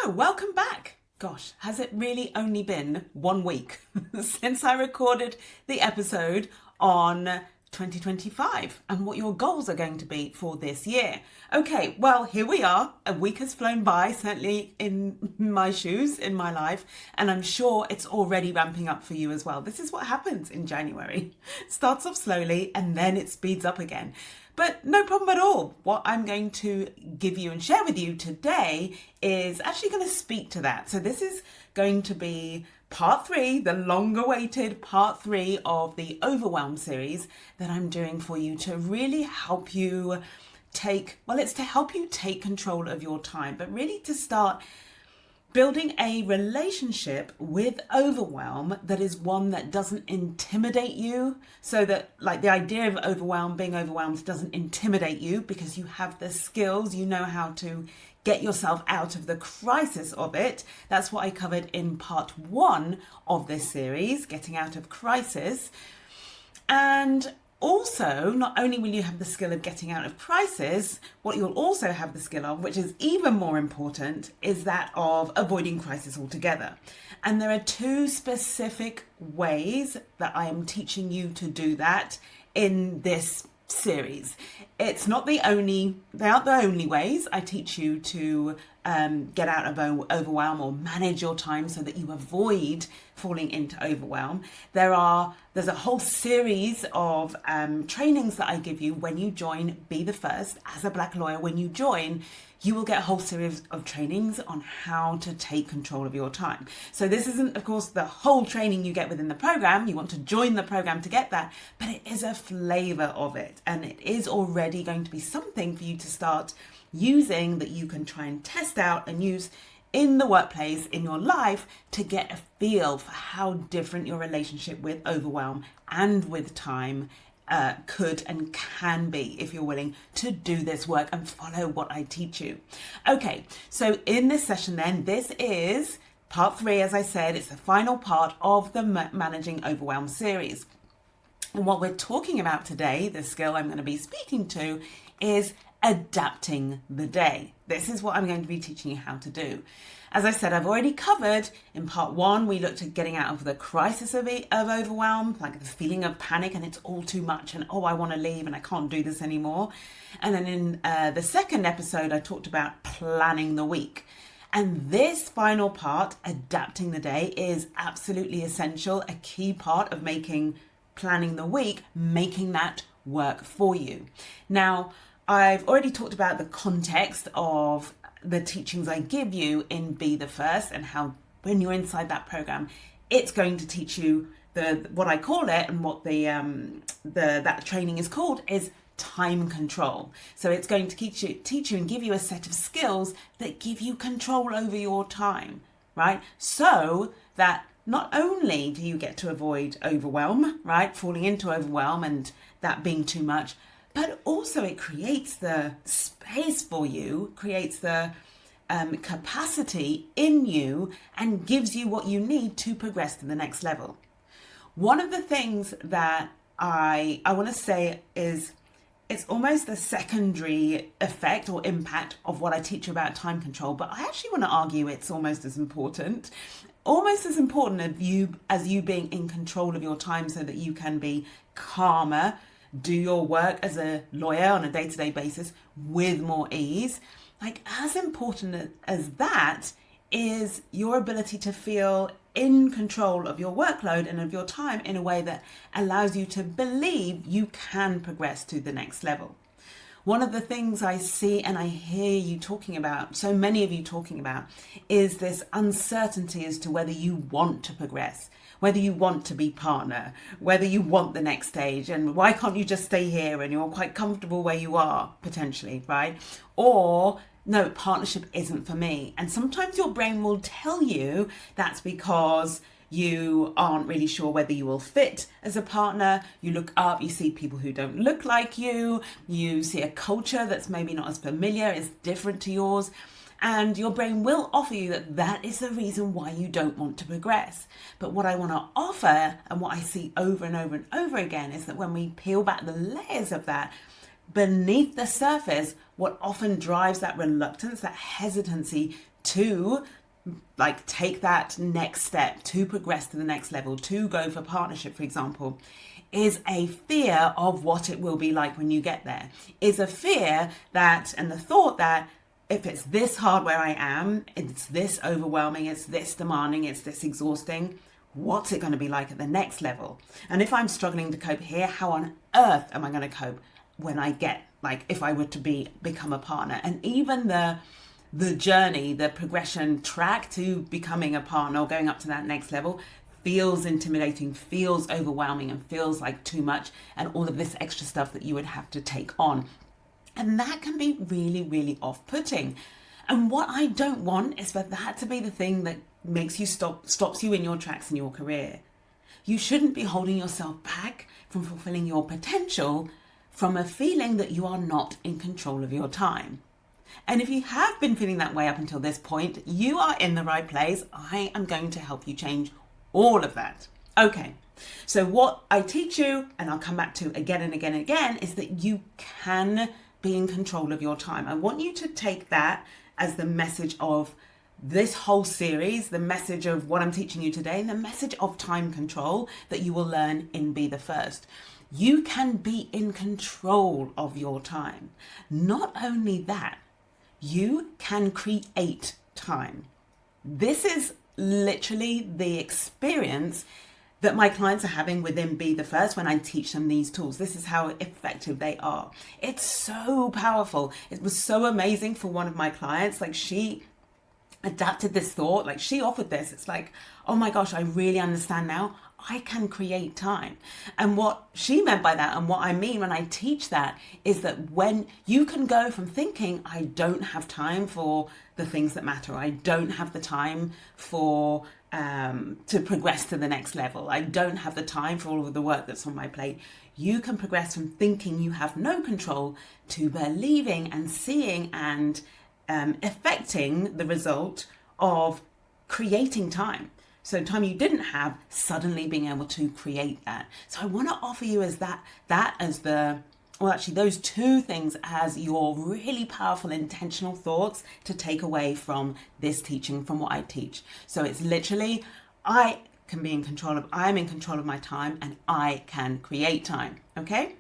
Welcome back. Gosh, has it really only been 1 week since I recorded the episode on 2025 and what your goals are going to be for this year? Okay, well, here we are. A week has flown by, certainly in my shoes, in my life, and I'm sure it's already ramping up for you as well. This is what happens in January. It starts off slowly and then it speeds up again. But no problem at all. What I'm going to give you and share with you today is actually going to speak to that. So this is going to be part 3, the long-awaited part 3 of the Overwhelm series that I'm doing for you to really help you it's to help you take control of your time, but really to start building a relationship with overwhelm that is one that doesn't intimidate you, so that like the idea of being overwhelmed doesn't intimidate you because you have the skills, you know how to get yourself out of the crisis of it. That's what I covered in part 1 of this series, getting out of crisis. And also, not only will you have the skill of getting out of crisis, what you'll also have the skill of, which is even more important, is that of avoiding crisis altogether. And there are 2 specific ways that I am teaching you to do that in this series. It's not they aren't the only ways I teach you to get out of overwhelm or manage your time so that you avoid falling into overwhelm. There's a whole series of trainings that I give you when you join Be the First as a Black lawyer. When you join, you will get a whole series of trainings on how to take control of your time. So this isn't, of course, the whole training you get within the program. You want to join the program to get that, but it is a flavor of it. And it is already going to be something for you to start using that you can try and test out and use in the workplace, in your life, to get a feel for how different your relationship with overwhelm and with time could and can be if you're willing to do this work and follow what I teach you. Okay, so in this session then, this is part 3, as I said, it's the final part of the Managing Overwhelm series. And what we're talking about today, the skill I'm going to be speaking to, is adapting the day. This is what I'm going to be teaching you how to do. As I said, I've already covered in part 1, we looked at getting out of the crisis of overwhelm, like the feeling of panic and it's all too much and I want to leave and I can't do this anymore. And then in the second episode, I talked about planning the week. And this final part, adapting the day, is absolutely essential, a key part of planning the week, making that work for you. Now, I've already talked about the context of the teachings I give you in Be the First and how when you're inside that program, it's going to teach you what I call it and what that training is called is time control. So it's going to teach you and give you a set of skills that give you control over your time, right? So that not only do you get to avoid overwhelm, right? Falling into overwhelm and that being too much, but also it creates the space for you, creates the capacity in you and gives you what you need to progress to the next level. One of the things that I want to say is it's almost a secondary effect or impact of what I teach you about time control, but I actually want to argue it's almost as important as you being in control of your time so that you can be calmer, do your work as a lawyer on a day-to-day basis with more ease. Like, as important as that is your ability to feel in control of your workload and of your time in a way that allows you to believe you can progress to the next level. One of the things I see and I hear you talking about, so many of you talking about, is this uncertainty as to whether you want to progress, whether you want to be partner, whether you want the next stage, and why can't you just stay here and you're quite comfortable where you are, potentially, right? Or, no, partnership isn't for me. And sometimes your brain will tell you that's because you aren't really sure whether you will fit as a partner. You look up, you see people who don't look like you see a culture that's maybe not as familiar, is different to yours. And your brain will offer you that is the reason why you don't want to progress. But what I want to offer, and what I see over and over and over again, is that when we peel back the layers of that, beneath the surface, what often drives that reluctance, that hesitancy to like take that next step, to progress to the next level, to go for partnership, for example, is a fear of what it will be like when you get there. Is a fear that, and the thought that if it's this hard where I am, it's this overwhelming, it's this demanding, it's this exhausting, what's it going to be like at the next level? And if I'm struggling to cope here, how on earth am I going to cope when I get, like, if I were to become a partner? And even the journey, the progression track to becoming a partner or going up to that next level feels intimidating, feels overwhelming, and feels like too much, and all of this extra stuff that you would have to take on. And that can be really, really off-putting. And what I don't want is for that to be the thing that makes you stops you in your tracks in your career. You shouldn't be holding yourself back from fulfilling your potential from a feeling that you are not in control of your time. And if you have been feeling that way up until this point, you are in the right place. I am going to help you change all of that. Okay, so what I teach you, and I'll come back to again and again and again, is that you can be in control of your time. I want you to take that as the message of this whole series, the message of what I'm teaching you today, and the message of time control that you will learn in Be the First. You can be in control of your time. Not only that, you can create time. This is literally the experience that my clients are having within Be the First when I teach them these tools. This is how effective they are. It's so powerful. It was so amazing for one of my clients. Like, she adapted this thought, like she offered this. It's like, oh my gosh, I really understand now. I can create time. And what she meant by that, and what I mean when I teach that, is that when you can go from thinking, I don't have time for the things that matter, I don't have the time for to progress to the next level, I don't have the time for all of the work that's on my plate. You can progress from thinking you have no control to believing and seeing and affecting the result of creating time. So time you didn't have, suddenly being able to create that. So I want to offer you as that as the, well, actually those two things as your really powerful intentional thoughts to take away from this teaching, from what I teach. So it's literally, I'm in control of my time, and I can create time. Okay?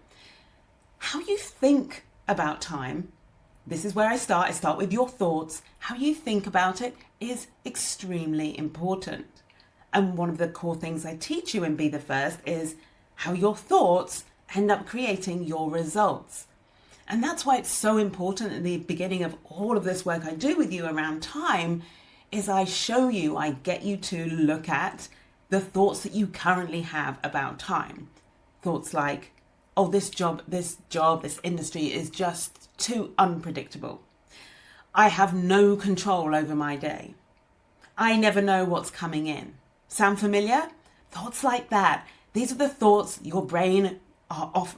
How you think about time, this is where I start. I start with your thoughts. How you think about it is extremely important. And one of the core things I teach you in Be the First is how your thoughts end up creating your results. And that's why it's so important at the beginning of all of this work I do with you around time, is I show you, I get you to look at the thoughts that you currently have about time. Thoughts like, oh, this industry is just too unpredictable. I have no control over my day. I never know what's coming in. Sound familiar? Thoughts like that. These are the thoughts your brain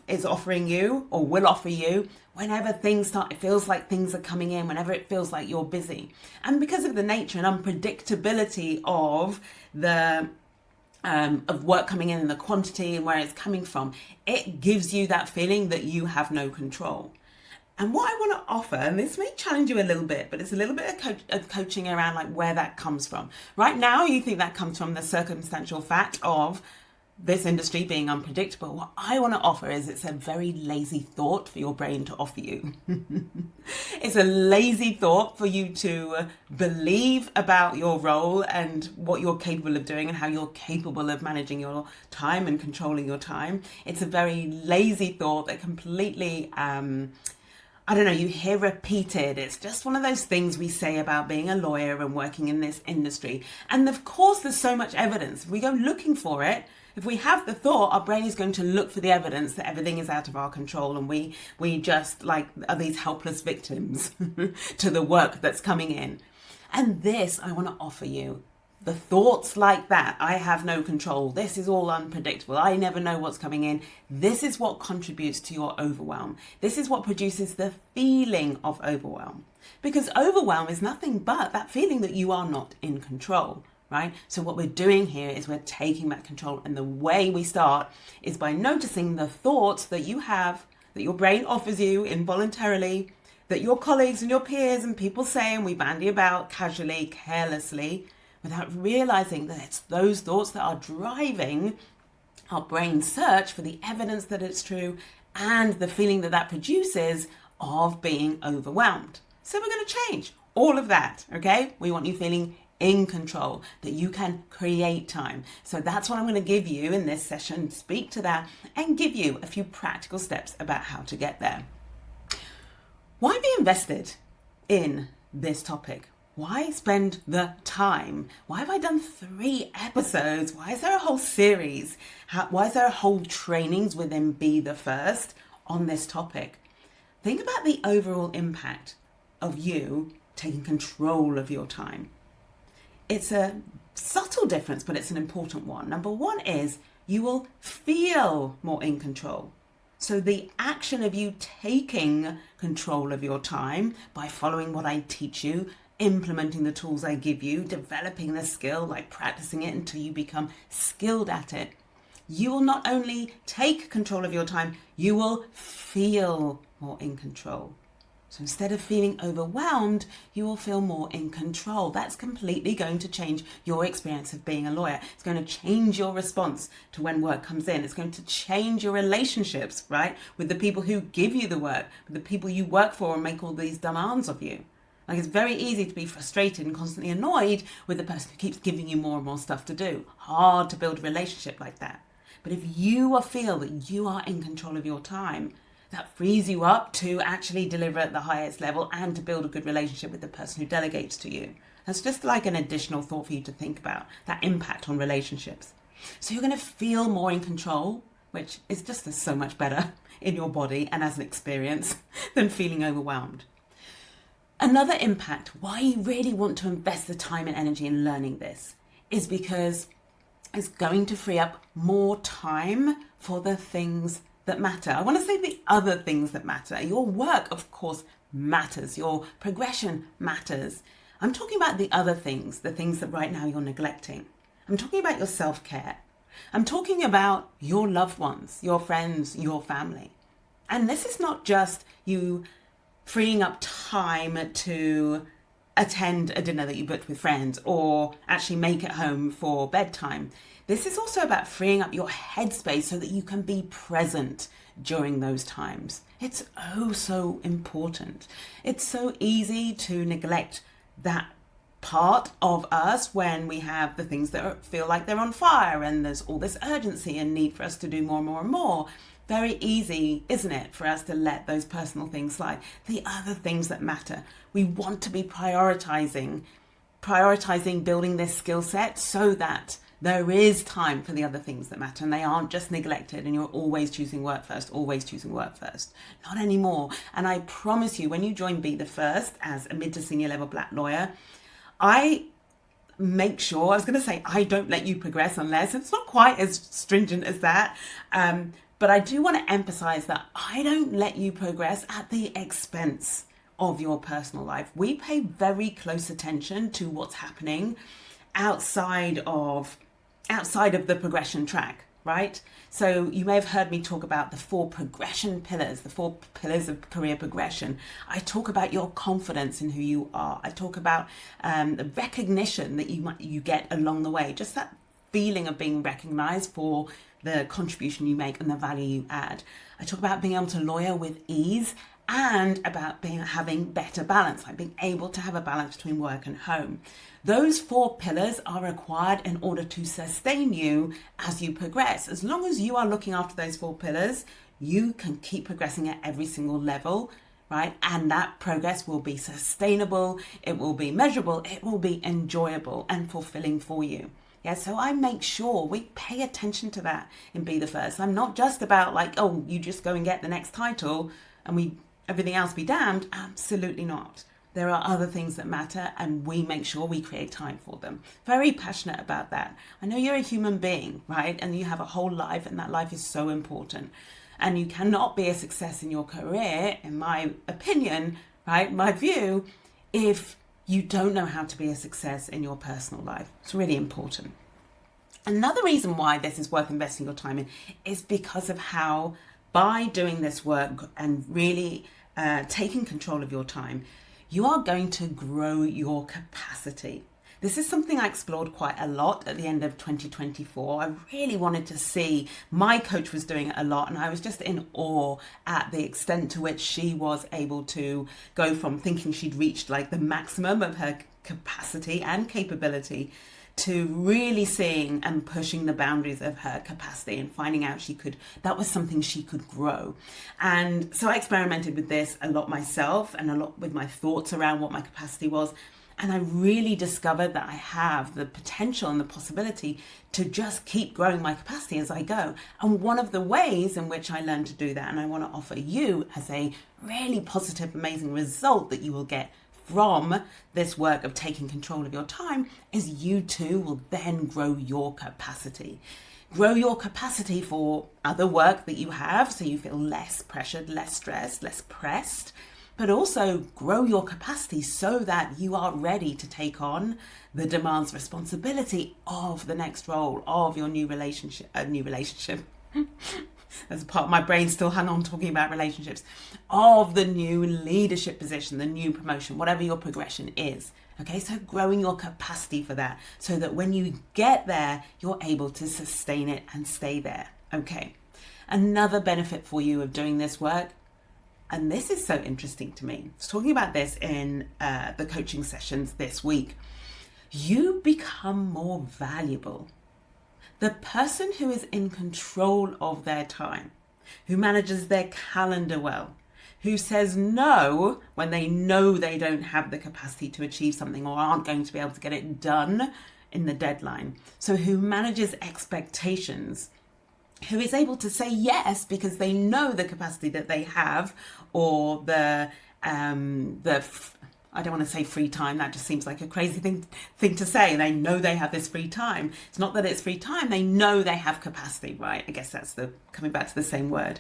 is offering you, or will offer you, whenever it feels like things are coming in, whenever it feels like you're busy. And because of the nature and unpredictability of of work coming in and the quantity and where it's coming from, it gives you that feeling that you have no control. And what I want to offer, and this may challenge you a little bit, but it's a little bit of coaching around like where that comes from. Right now, you think that comes from the circumstantial fact of this industry being unpredictable. What I want to offer is it's a very lazy thought for your brain to offer you. It's a lazy thought for you to believe about your role and what you're capable of doing and how you're capable of managing your time and controlling your time. It's a very lazy thought that completely... you hear repeated. It's just one of those things we say about being a lawyer and working in this industry. And of course, there's so much evidence. If we go looking for it, if we have the thought, our brain is going to look for the evidence that everything is out of our control, and we just like are these helpless victims to the work that's coming in. And this, I want to offer you. The thoughts like that, I have no control, this is all unpredictable, I never know what's coming in. This is what contributes to your overwhelm. This is what produces the feeling of overwhelm. Because overwhelm is nothing but that feeling that you are not in control, right? So what we're doing here is we're taking that control. And the way we start is by noticing the thoughts that you have that your brain offers you involuntarily, that your colleagues and your peers and people say and we bandy about casually, carelessly, without realizing that it's those thoughts that are driving our brain's search for the evidence that it's true and the feeling that that produces of being overwhelmed. So we're going to change all of that, okay? We want you feeling in control, that you can create time. So that's what I'm going to give you in this session, speak to that and give you a few practical steps about how to get there. Why be invested in this topic? Why spend the time? Why have I done 3 episodes? Why is there a whole series? Why is there a whole trainings within Be the First on this topic? Think about the overall impact of you taking control of your time. It's a subtle difference, but it's an important one. Number 1 is you will feel more in control. So the action of you taking control of your time by following what I teach you, implementing the tools I give you, developing the skill, like practicing it until you become skilled at it. You will not only take control of your time, you will feel more in control. So instead of feeling overwhelmed, you will feel more in control. That's completely going to change your experience of being a lawyer. It's going to change your response to when work comes in. It's going to change your relationships, right? With the people who give you the work, with the people you work for and make all these demands of you. Like, it's very easy to be frustrated and constantly annoyed with the person who keeps giving you more and more stuff to do. Hard to build a relationship like that. But if you feel that you are in control of your time, that frees you up to actually deliver at the highest level and to build a good relationship with the person who delegates to you. That's just like an additional thought for you to think about, that impact on relationships. So you're going to feel more in control, which is just so much better in your body and as an experience than feeling overwhelmed. Another impact, why you really want to invest the time and energy in learning this, is because it's going to free up more time for the things that matter. I want to say the other things that matter. Your work, of course, matters. Your progression matters. I'm talking about the other things, the things that right now you're neglecting. I'm talking about your self-care. I'm talking about your loved ones, your friends, your family. And this is not just you freeing up time to attend a dinner that you booked with friends or actually make it home for bedtime. This is also about freeing up your headspace so that you can be present during those times. It's oh so important. It's so easy to neglect that part of us when we have the things that feel like they're on fire and there's all this urgency and need for us to do more and more and more. Very easy, isn't it, for us to let those personal things slide. The other things that matter. We want to be prioritizing building this skill set so that there is time for the other things that matter and they aren't just neglected and you're always choosing work first. Not anymore. And I promise you, when you join Be the First as a mid to senior level black lawyer, I make sure, I was going to say, I don't let you progress unless, it's not quite as stringent as that. But I do want to emphasize that I don't let you progress at the expense of your personal life. We pay very close attention to what's happening outside of the progression track, right? So you may have heard me talk about the 4 progression pillars, the 4 pillars of career progression. I talk about your confidence in who you are. I talk about the recognition that you get along the way, just that feeling of being recognized for the contribution you make and the value you add. I talk about being able to lawyer with ease and about having better balance, like being able to have a balance between work and home. Those 4 pillars are required in order to sustain you as you progress. As long as you are looking after those 4 pillars, you can keep progressing at every single level, right? And that progress will be sustainable, it will be measurable, it will be enjoyable and fulfilling for you. Yeah, so I make sure we pay attention to that in Be the First. I'm not just about like, oh, you just go and get the next title and everything else be damned. Absolutely not. There are other things that matter and we make sure we create time for them. Very passionate about that. I know you're a human being, right? And you have a whole life and that life is so important. And you cannot be a success in your career, in my opinion, right? My view, if you don't know how to be a success in your personal life. It's really important. Another reason why this is worth investing your time in is because of how by doing this work and really taking control of your time, you are going to grow your capacity. This is something I explored quite a lot at the end of 2024. I really wanted to see, my coach was doing it a lot, and I was just in awe at the extent to which she was able to go from thinking she'd reached like the maximum of her capacity and capability to really seeing and pushing the boundaries of her capacity and finding out that was something she could grow. And so I experimented with this a lot myself and a lot with my thoughts around what my capacity was. And I really discovered that I have the potential and the possibility to just keep growing my capacity as I go. And one of the ways in which I learned to do that, and I want to offer you as a really positive, amazing result that you will get from this work of taking control of your time, is you too will then grow your capacity. Grow your capacity for other work that you have, so you feel less pressured, less stressed, less pressed, but also grow your capacity so that you are ready to take on the demands, responsibility of the next role, of your new relationship. There's a part of my brain still hung on talking about relationships, of the new leadership position, the new promotion, whatever your progression is. Okay, so growing your capacity for that so that when you get there, you're able to sustain it and stay there. Okay, another benefit for you of doing this work, and this is so interesting to me, I was talking about this in the coaching sessions this week, you become more valuable. The person who is in control of their time, who manages their calendar well, who says no when they know they don't have the capacity to achieve something or aren't going to be able to get it done in the deadline. So who manages expectations, who is able to say yes because they know the capacity that they have, or I don't want to say free time, that just seems like a crazy thing to say. They know they have this free time. It's not that it's free time, they know they have capacity, right? I guess that's coming back to the same word.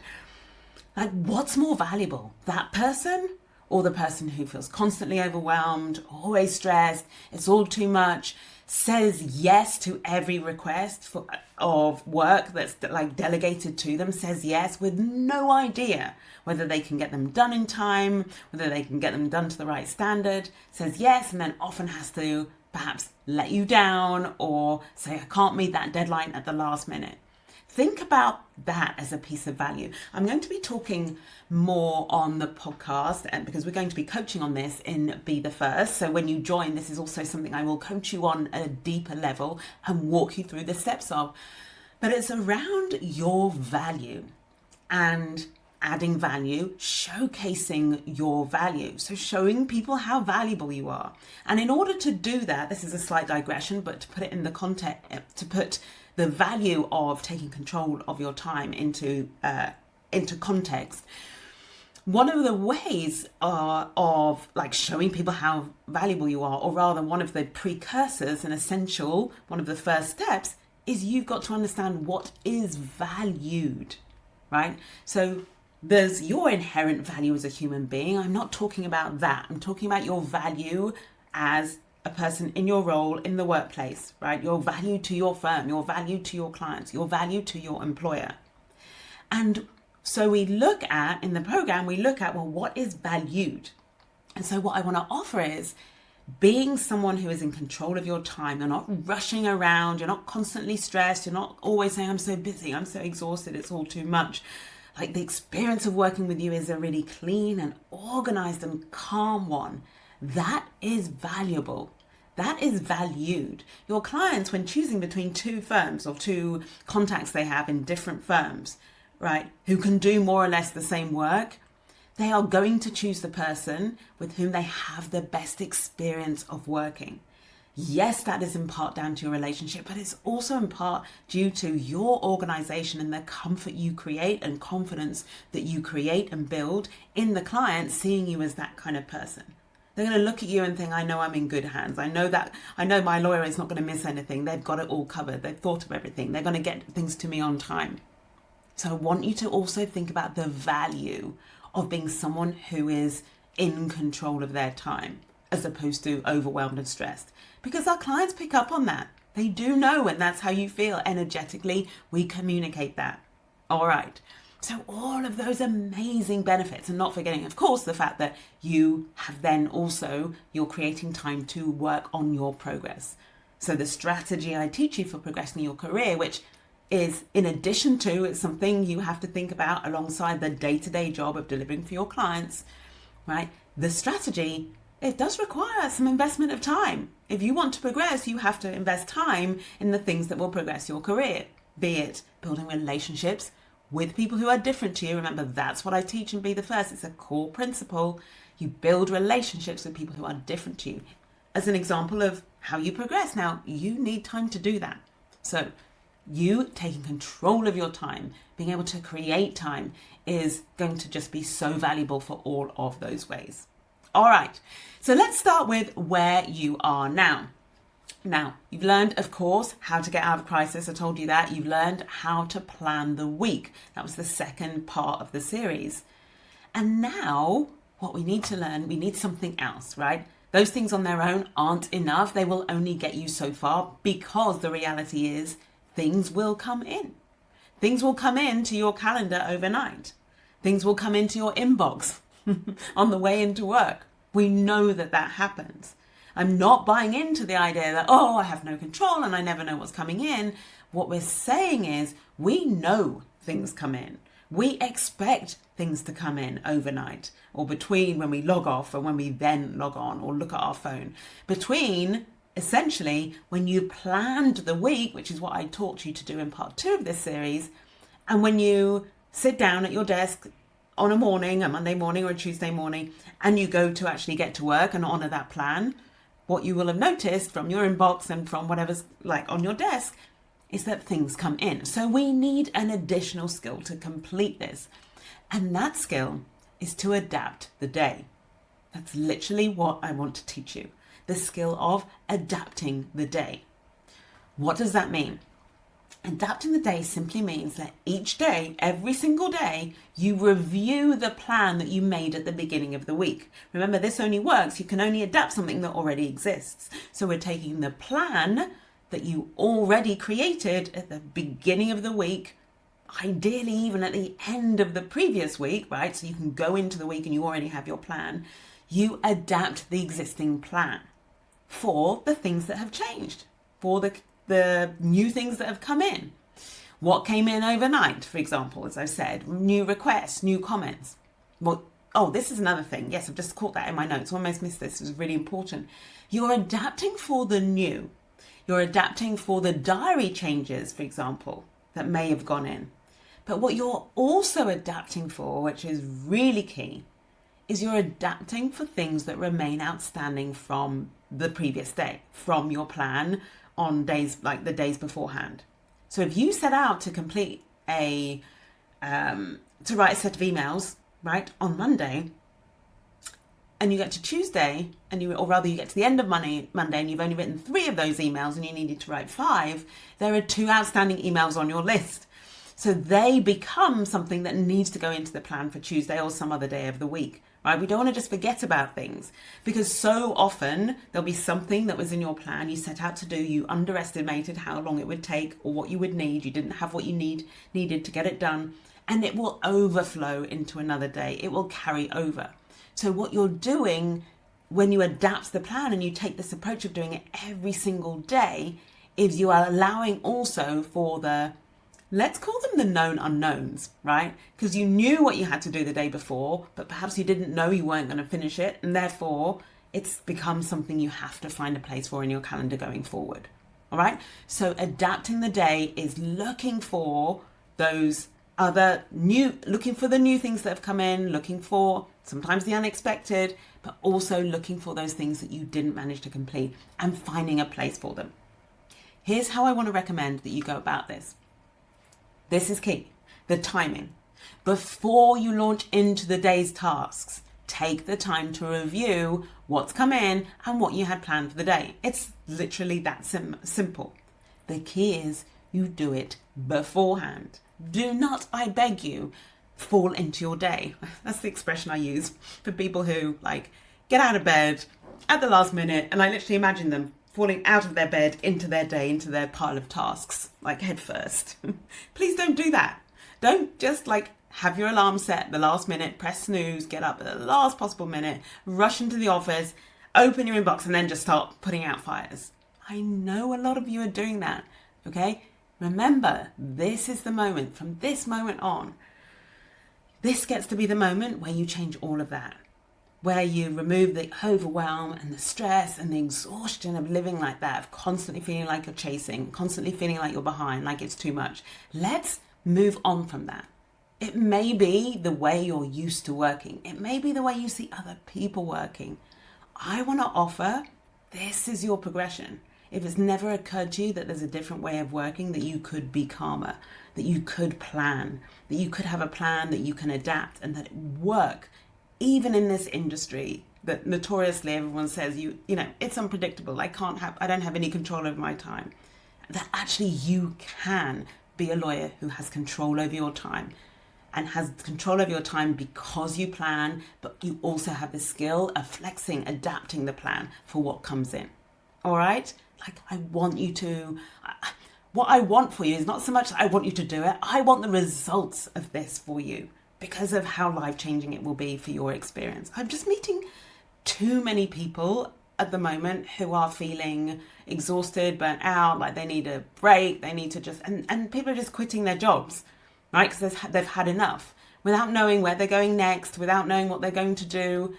Like, what's more valuable, that person or the person who feels constantly overwhelmed, always stressed, it's all too much, says yes to every request of work that's like delegated to them, says yes with no idea whether they can get them done in time, whether they can get them done to the right standard, says yes and then often has to perhaps let you down or say, I can't meet that deadline at the last minute. Think about that as a piece of value. I'm going to be talking more on the podcast, and because we're going to be coaching on this in Be the First. So when you join, this is also something I will coach you on at a deeper level and walk you through the steps of. But it's around your value and adding value, showcasing your value. So showing people how valuable you are. And in order to do that, this is a slight digression, but to put it in the context, to put the value of taking control of your time into context, one of the ways of like showing people how valuable you are, or rather one of the precursors and essential, one of the first steps, is you've got to understand what is valued, right? So there's your inherent value as a human being. I'm not talking about that. I'm talking about your value as a person in your role in the workplace, right? Your value to your firm, your value to your clients, your value to your employer. And so we look at, in the program, well, what is valued? And so what I want to offer is being someone who is in control of your time. You're not rushing around. You're not constantly stressed. You're not always saying, I'm so busy, I'm so exhausted, it's all too much. Like, the experience of working with you is a really clean and organized and calm one. That is valuable. That is valued. Your clients, when choosing between two firms or two contacts they have in different firms, right, who can do more or less the same work, they are going to choose the person with whom they have the best experience of working. Yes, that is in part down to your relationship, but it's also in part due to your organization and the comfort you create and confidence that you create and build in the client, seeing you as that kind of person. They're going to look at you and think, I know I'm in good hands. I know my lawyer is not going to miss anything. They've got it all covered. They've thought of everything. They're going to get things to me on time. So I want you to also think about the value of being someone who is in control of their time, as opposed to overwhelmed and stressed. Because our clients pick up on that. They do know when that's how you feel energetically. We communicate that. All right. So all of those amazing benefits, and not forgetting, of course, the fact that you have then also, you're creating time to work on your progress. So the strategy I teach you for progressing your career, which is in addition to, it's something you have to think about alongside the day-to-day job of delivering for your clients, right? The strategy, it does require some investment of time. If you want to progress, you have to invest time in the things that will progress your career, be it building relationships with people who are different to you. Remember, that's what I teach in Be the First. It's a core principle. You build relationships with people who are different to you as an example of how you progress. Now, you need time to do that. So you taking control of your time, being able to create time, is going to just be so valuable for all of those ways. All right, so let's start with where you are now. Now, you've learned, of course, how to get out of crisis. I told you that. You've learned how to plan the week. That was the second part of the series. And now what we need to learn, we need something else, right? Those things on their own aren't enough. They will only get you so far, because the reality is things will come in. Things will come into your calendar overnight. Things will come into your inbox on the way into work. We know that that happens. I'm not buying into the idea that, oh, I have no control and I never know what's coming in. What we're saying is we know things come in. We expect things to come in overnight, or between when we log off and when we then log on or look at our phone. Between, essentially, when you planned the week, which is what I taught you to do in part 2 of this series, and when you sit down at your desk on a morning, a Monday morning or a Tuesday morning, and you go to actually get to work and honor that plan, what you will have noticed from your inbox and from whatever's like on your desk is that things come in. So we need an additional skill to complete this. And that skill is to adapt the day. That's literally what I want to teach you. The skill of adapting the day. What does that mean? Adapting the day simply means that each day, every single day, you review the plan that you made at the beginning of the week. Remember, this only works. You can only adapt something that already exists. So we're taking the plan that you already created at the beginning of the week, ideally even at the end of the previous week, right? So you can go into the week and you already have your plan. You adapt the existing plan for the things that have changed, for the new things that have come in. What came in overnight, for example, as I said, new requests, new comments. Well, oh, this is another thing. Yes, I've just caught that in my notes. Almost missed this. It was really important. You're adapting for the new. You're adapting for the diary changes, for example, that may have gone in. But what you're also adapting for, which is really key, is you're adapting for things that remain outstanding from the previous day, from your plan on days like the days beforehand. So if you set out to complete to write a set of emails, right, on Monday, and you get to Tuesday, or rather you get to the end of Monday, and you've only written 3 of those emails and you needed to write 5, there are 2 outstanding emails on your list. So they become something that needs to go into the plan for Tuesday or some other day of the week, right? We don't want to just forget about things, because so often there'll be something that was in your plan you set out to do, you underestimated how long it would take or what you would need, you didn't have what you needed to get it done, and it will overflow into another day. It will carry over. So what you're doing when you adapt the plan and you take this approach of doing it every single day is you are allowing also for the, let's call them the known unknowns, right? Because you knew what you had to do the day before, but perhaps you didn't know you weren't going to finish it. And therefore, it's become something you have to find a place for in your calendar going forward. All right. So adapting the day is looking for those looking for the new things that have come in, looking for sometimes the unexpected, but also looking for those things that you didn't manage to complete and finding a place for them. Here's how I want to recommend that you go about this. This is key, the timing. Before you launch into the day's tasks, take the time to review what's come in and what you had planned for the day. It's literally that simple. The key is you do it beforehand. Do not, I beg you, fall into your day. That's the expression I use for people who get out of bed at the last minute, and I literally imagine them falling out of their bed into their day, into their pile of tasks, head first. Please don't do that. Don't just have your alarm set at the last minute, press snooze, get up at the last possible minute, rush into the office, open your inbox, and then just start putting out fires. I know a lot of you are doing that, okay? Remember, this is the moment. From this moment on, this gets to be the moment where you change all of that, where you remove the overwhelm and the stress and the exhaustion of living like that, of constantly feeling like you're chasing, constantly feeling like you're behind, like it's too much. Let's move on from that. It may be the way you're used to working. It may be the way you see other people working. I want to offer, this is your progression. If it's never occurred to you that there's a different way of working, that you could be calmer, that you could plan, that you could have a plan that you can adapt and that it work, even in this industry that notoriously everyone says, you know, it's unpredictable. I don't have any control over my time. That actually you can be a lawyer who has control over your time, and has control over your time because you plan, but you also have the skill of flexing, adapting the plan for what comes in. All right? Like, I want you to, what I want for you is not so much that I want you to do it. I want the results of this for you because of how life-changing it will be for your experience. I'm just meeting too many people at the moment who are feeling exhausted, burnt out, like they need a break, they need to just, and people are just quitting their jobs, right? Because they've had enough, without knowing where they're going next, without knowing what they're going to do,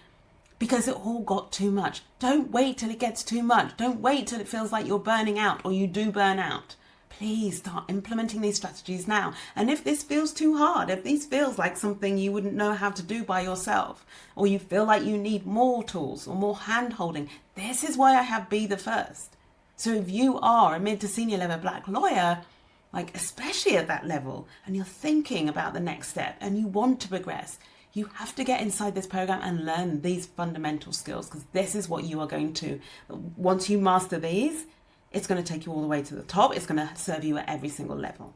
because it all got too much. Don't wait till it gets too much. Don't wait till it feels like you're burning out or you do burn out. Please start implementing these strategies now. And if this feels too hard, if this feels like something you wouldn't know how to do by yourself, or you feel like you need more tools or more hand holding, this is why I have Be the First. So if you are a mid to senior level Black lawyer, like especially at that level, and you're thinking about the next step and you want to progress, you have to get inside this program and learn these fundamental skills, because this is what you are going to, once you master these, it's going to take you all the way to the top. It's going to serve you at every single level.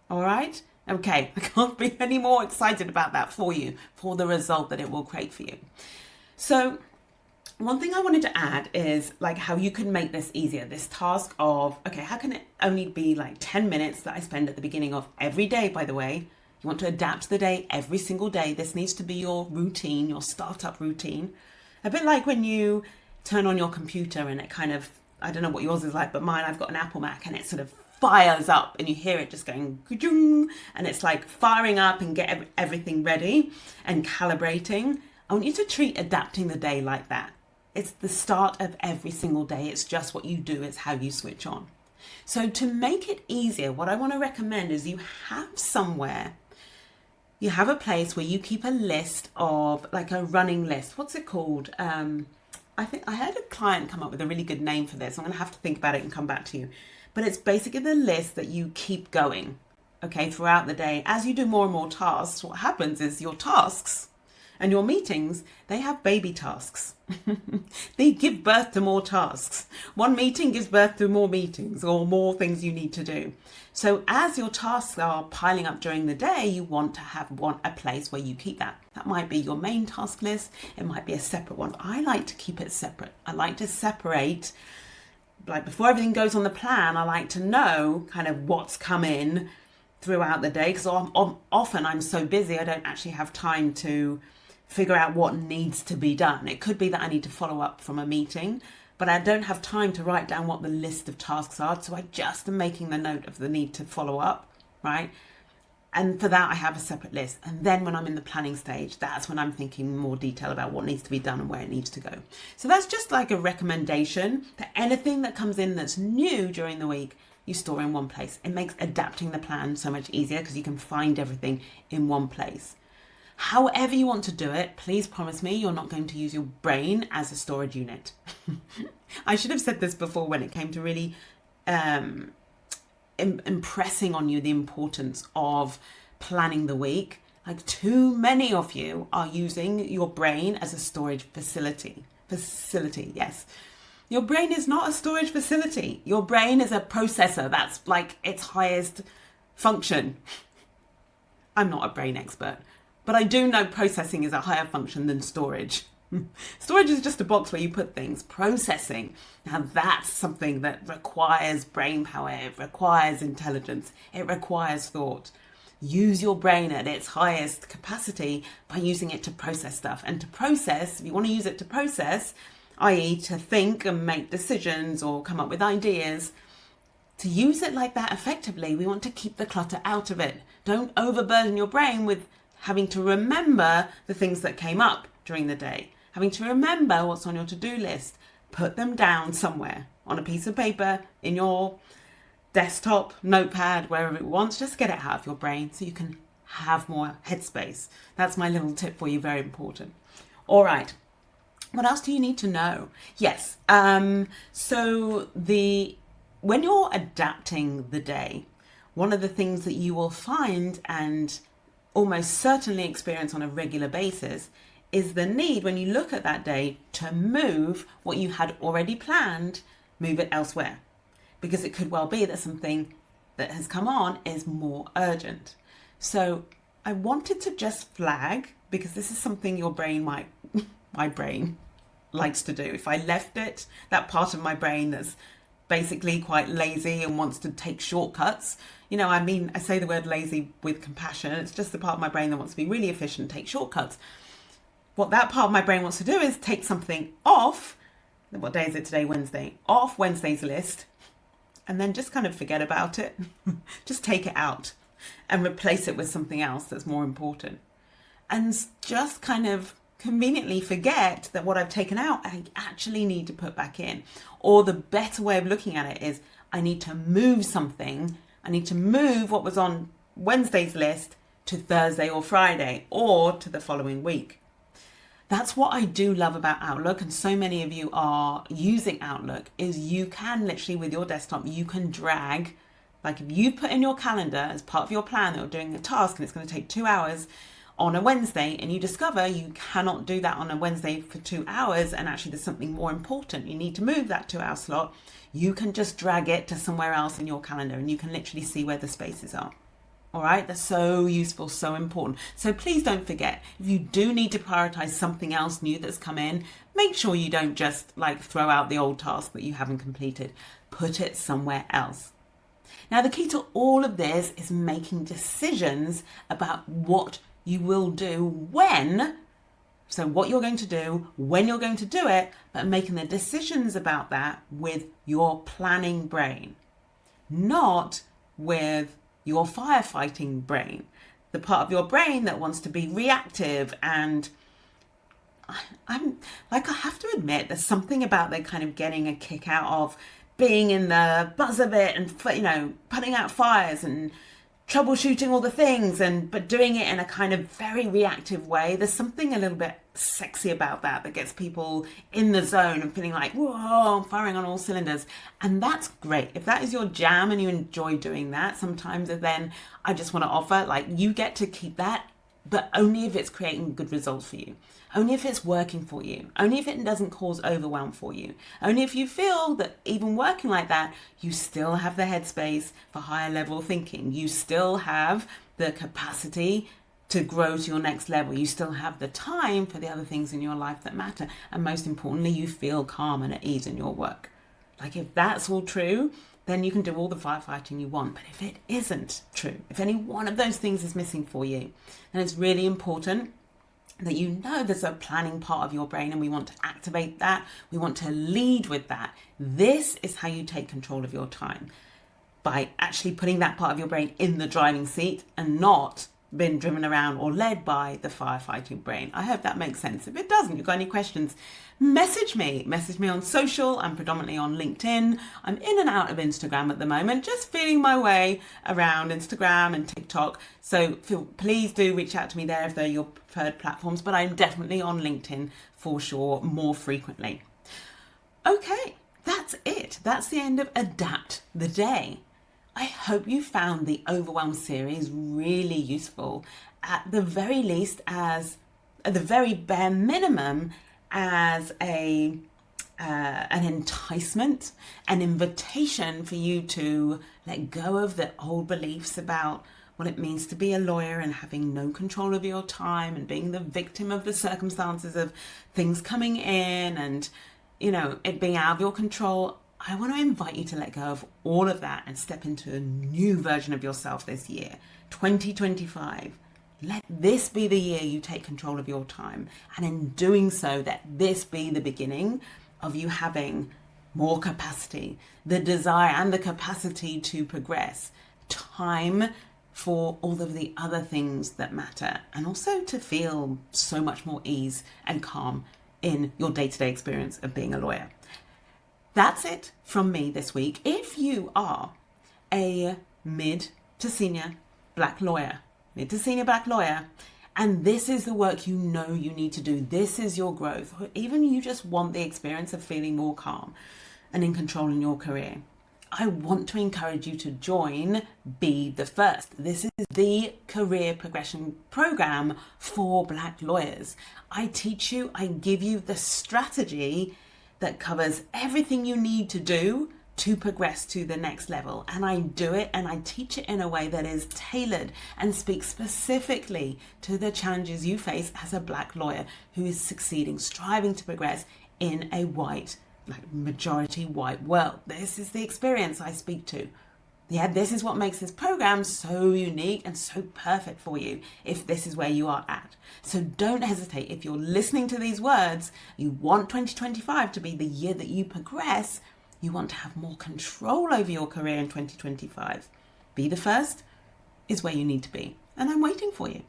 All right? Okay, I can't be any more excited about that for you, for the result that it will create for you. So one thing I wanted to add is like how you can make this easier, this task of, okay, how can it only be like 10 minutes that I spend at the beginning of every day, by the way. You want to adapt the day every single day. This needs to be your routine, your startup routine. A bit like when you turn on your computer and it kind of, I don't know what yours is like, but mine, I've got an Apple Mac and it sort of fires up and you hear it just going ka-chung, and it's like firing up and get everything ready and calibrating. I want you to treat adapting the day like that. It's the start of every single day. It's just what you do. It's how you switch on. So to make it easier, what I want to recommend is you have somewhere, you have a place where you keep a list of, like a running list. What's it called? I think I had a client come up with a really good name for this. I'm going to have to think about it and come back to you. But it's basically the list that you keep going, okay, throughout the day. As you do more and more tasks, what happens is your tasks and your meetings, they have baby tasks. They give birth to more tasks. One meeting gives birth to more meetings or more things you need to do. So as your tasks are piling up during the day, you want to have a place where you keep that. That might be your main task list. It might be a separate one. I like to keep it separate. I like to separate, like before everything goes on the plan, I like to know kind of what's come in throughout the day, because often I'm so busy I don't actually have time to figure out what needs to be done. It could be that I need to follow up from a meeting, but I don't have time to write down what the list of tasks are, so I just am making the note of the need to follow up, right? And for that, I have a separate list. And then when I'm in the planning stage, that's when I'm thinking more detail about what needs to be done and where it needs to go. So that's just like a recommendation that anything that comes in that's new during the week, you store in one place. It makes adapting the plan so much easier because you can find everything in one place. However you want to do it, please promise me you're not going to use your brain as a storage unit. I should have said this before when it came to really impressing on you the importance of planning the week. Like, too many of you are using your brain as a storage facility. Yes. Your brain is not a storage facility. Your brain is a processor. That's like its highest function. I'm not a brain expert, but I do know processing is a higher function than storage. Storage is just a box where you put things. Processing, now that's something that requires brain power. It requires intelligence. It requires thought. use your brain at its highest capacity by using it to process stuff. And to process, if you want to use it to process, i.e. to think and make decisions or come up with ideas, to use it like that effectively, we want to keep the clutter out of it. Don't overburden your brain with having to remember the things that came up during the day, having to remember what's on your to-do list. Put them down somewhere on a piece of paper, in your desktop, notepad, wherever it wants. Just get it out of your brain so you can have more headspace. That's my little tip for you, very important. All right. What else do you need to know? Yes. So when you're adapting the day, one of the things that you will find and almost certainly experience on a regular basis is the need, when you look at that day, to move what you had already planned, move it elsewhere. Because it could well be that something that has come on is more urgent. So I wanted to just flag, because this is something your brain my brain likes to do. If I left it, that part of my brain that's basically quite lazy and wants to take shortcuts. I say the word lazy with compassion. It's just the part of my brain that wants to be really efficient, take shortcuts. What that part of my brain wants to do is take something off. What day is it today? Wednesday. Off Wednesday's list, and then just kind of forget about it. Just take it out and replace it with something else that's more important. And just kind of conveniently forget that what I've taken out, I actually need to put back in. Or the better way of looking at it is, I need to move something. I need to move what was on Wednesday's list to Thursday or Friday or to the following week. That's what I do love about Outlook, and so many of you are using Outlook, is you can literally, with your desktop, you can drag, like if you put in your calendar as part of your plan that you're doing a task and it's going to take 2 hours on a Wednesday, and you discover you cannot do that on a Wednesday for 2 hours, and actually there's something more important, you need to move that 2-hour slot, you can just drag it to somewhere else in your calendar and you can literally see where the spaces are. All right, that's so useful, so important. So please don't forget, if you do need to prioritize something else new that's come in, make sure you don't just throw out the old task that you haven't completed. Put it somewhere else. Now, the key to all of this is making decisions about what you will do when. So what you're going to do, when you're going to do it, but making the decisions about that with your planning brain, not with your firefighting brain, the part of your brain that wants to be reactive. And I have to admit, there's something about the kind of getting a kick out of being in the buzz of it and, putting out fires and troubleshooting all the things, but doing it in a kind of very reactive way. There's something a little bit sexy about that gets people in the zone and feeling like, whoa, I'm firing on all cylinders. And that's great. If that is your jam and you enjoy doing that, sometimes then I just want to offer, you get to keep that, but only if it's creating good results for you. Only if it's working for you. Only if it doesn't cause overwhelm for you. Only if you feel that even working like that, you still have the headspace for higher level thinking. You still have the capacity to grow to your next level. You still have the time for the other things in your life that matter. And most importantly, you feel calm and at ease in your work. If that's all true, then you can do all the firefighting you want. But if it isn't true, if any one of those things is missing for you, then it's really important that you know there's a planning part of your brain and we want to activate that. We want to lead with that. This is how you take control of your time, by actually putting that part of your brain in the driving seat and not being driven around or led by the firefighting brain. I hope that makes sense. If it doesn't, you've got any questions, message me on social. I'm predominantly on LinkedIn. I'm in and out of Instagram at the moment, just feeling my way around Instagram and TikTok. So please do reach out to me there if they're your preferred platforms, but I'm definitely on LinkedIn for sure, more frequently. Okay, that's it. That's the end of Adapt the Day. I hope you found the Overwhelm series really useful, at the very least, at the very bare minimum, as an enticement, an invitation for you to let go of the old beliefs about what it means to be a lawyer and having no control of your time and being the victim of the circumstances of things coming in and, it being out of your control. I want to invite you to let go of all of that and step into a new version of yourself this year, 2025. Let this be the year you take control of your time. And in doing so, let this be the beginning of you having more capacity, the desire and the capacity to progress, time for all of the other things that matter, and also to feel so much more ease and calm in your day-to-day experience of being a lawyer. That's it from me this week. If you are a mid to senior black lawyer, and this is the work you know you need to do, this is your growth, or even you just want the experience of feeling more calm and in control in your career, I want to encourage you to join Be the First. This is the career progression program for black lawyers. I teach you, I give you the strategy that covers everything you need to do to progress to the next level. And I do it and I teach it in a way that is tailored and speaks specifically to the challenges you face as a black lawyer who is succeeding, striving to progress in a majority white world. This is the experience I speak to. Yeah, this is what makes this program so unique and so perfect for you if this is where you are at. So don't hesitate. If you're listening to these words, you want 2025 to be the year that you progress, you want to have more control over your career in 2025. Be the First is where you need to be. And I'm waiting for you.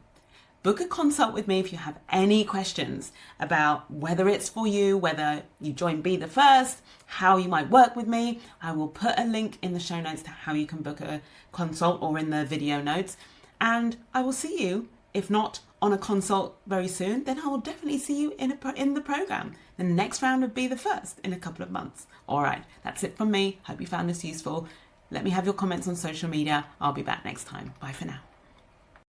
Book a consult with me if you have any questions about whether it's for you, whether you join Be the First, how you might work with me. I will put a link in the show notes to how you can book a consult or in the video notes. And I will see you, if not on a consult very soon, then I will definitely see you in the program, the next round of Be the First in a couple of months. All right, that's it from me. Hope you found this useful. Let me have your comments on social media. I'll be back next time. Bye for now.